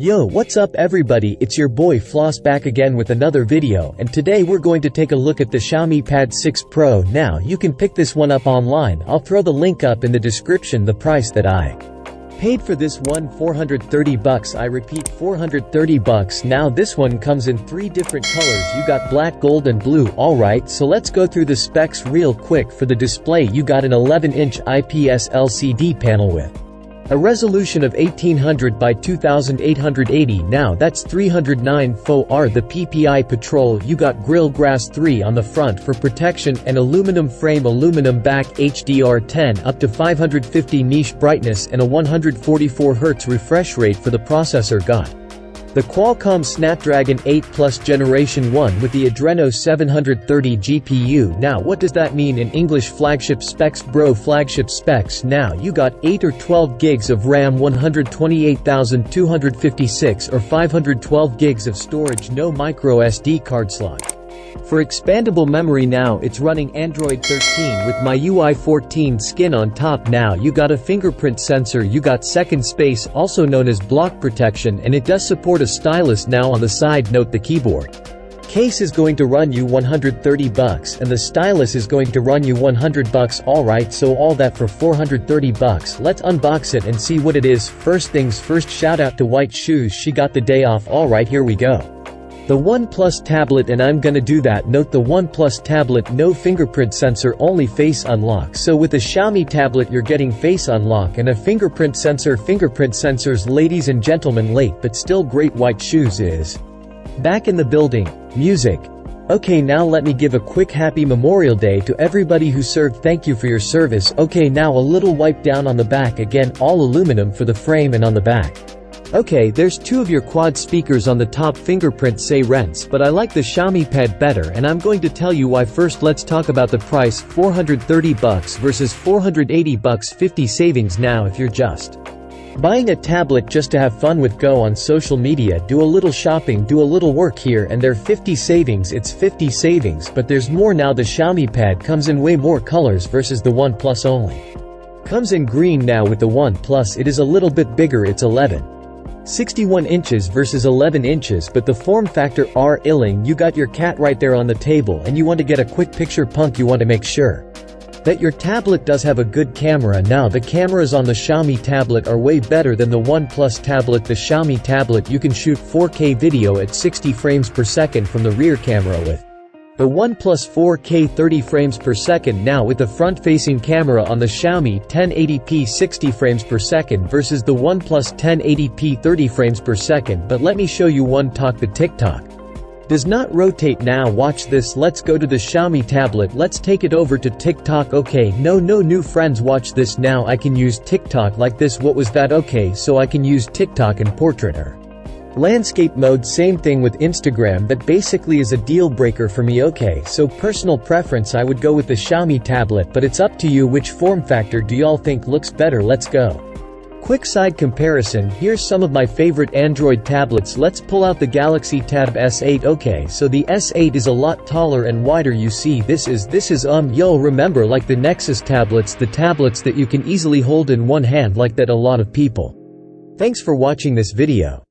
Yo, what's up everybody, it's your boy Floss back again with another video, and today we're going to take a look at the Xiaomi Pad 6 Pro. Now, you can pick this one up online. I'll throw the link up in the description. The price that I paid for this one, $430. I repeat, $430. Now this one comes in 3 different colors. You got black, gold and blue. Alright, so let's go through the specs real quick. For the display, you got an 11-inch IPS LCD panel with a resolution of 1800 by 2880. Now that's 309 FOR. The PPI Patrol, you got Grill Glass 3 on the front for protection, and aluminum frame, aluminum back, HDR10 up to 550 niche brightness, and a 144Hz refresh rate for the processor. Got the Qualcomm Snapdragon 8 Plus Generation 1 with the Adreno 730 GPU. Now what does that mean in English? Flagship specs bro, flagship specs. Now you got 8 or 12 gigs of RAM, 128,256 or 512 gigs of storage, no micro SD card slot. For expandable memory, now it's running Android 13 with MIUI 14 skin on top. Now you got a fingerprint sensor, you got second space, also known as block protection, and it does support a stylus. Now on the side note, the keyboard case is going to run you $130 and the stylus is going to run you $100. Alright, so all that for $430. Let's unbox it and see what it is. First things first, shout out to White Shoes, she got the day off. Alright, here we go. The OnePlus tablet, and I'm gonna do that. Note the OnePlus tablet, no fingerprint sensor, only face unlock. So with the Xiaomi tablet you're getting face unlock and a fingerprint sensor. Fingerprint sensors, ladies and gentlemen. Late but still great. White Shoes is back in the building. Music. Okay, now let me give a quick happy Memorial Day to everybody who served. Thank you for your service. Okay, now a little wipe down on the back. Again, all aluminum for the frame and on the back. Okay, there's 2 of your quad speakers on the top. Fingerprint say rents, but I like the Xiaomi Pad better, and I'm going to tell you why. First, let's talk about the price. $430 versus $480, 50 savings. Now if you're just buying a tablet just to have fun with, go on social media, do a little shopping, do a little work here and there, 50 savings, it's 50 savings. But there's more. Now the Xiaomi Pad comes in way more colors versus the OnePlus only comes in green. Now with the OnePlus it is a little bit bigger, it's 61 inches versus 11 inches, but the form factor are illing. You got your cat right there on the table and you want to get a quick picture. Punk, you want to make sure that your tablet does have a good camera. Now the cameras on the Xiaomi tablet are way better than the OnePlus tablet. The Xiaomi tablet you can shoot 4K video at 60 frames per second from the rear camera, with the OnePlus 4K 30 frames per second. Now with the front-facing camera on the Xiaomi 1080p 60 frames per second versus the OnePlus 1080p 30 frames per second. But let me show you one talk. The TikTok does not rotate. Now watch this. Let's go to the Xiaomi tablet, let's take it over to TikTok. Okay, no new friends, watch this. Now I can use TikTok like this. What was that? Okay, so I can use TikTok in portrait or landscape mode. Same thing with Instagram. That basically is a deal breaker for me. Okay, so personal preference, I would go with the Xiaomi tablet, but it's up to you. Which form factor do y'all think looks better? Let's go. Quick side comparison, here's some of my favorite Android tablets. Let's pull out the Galaxy Tab S8. Okay, so the S8 is a lot taller and wider. You see, this is yo, remember, like the Nexus tablets, the tablets that you can easily hold in one hand like that, a lot of people. Thanks for watching this video.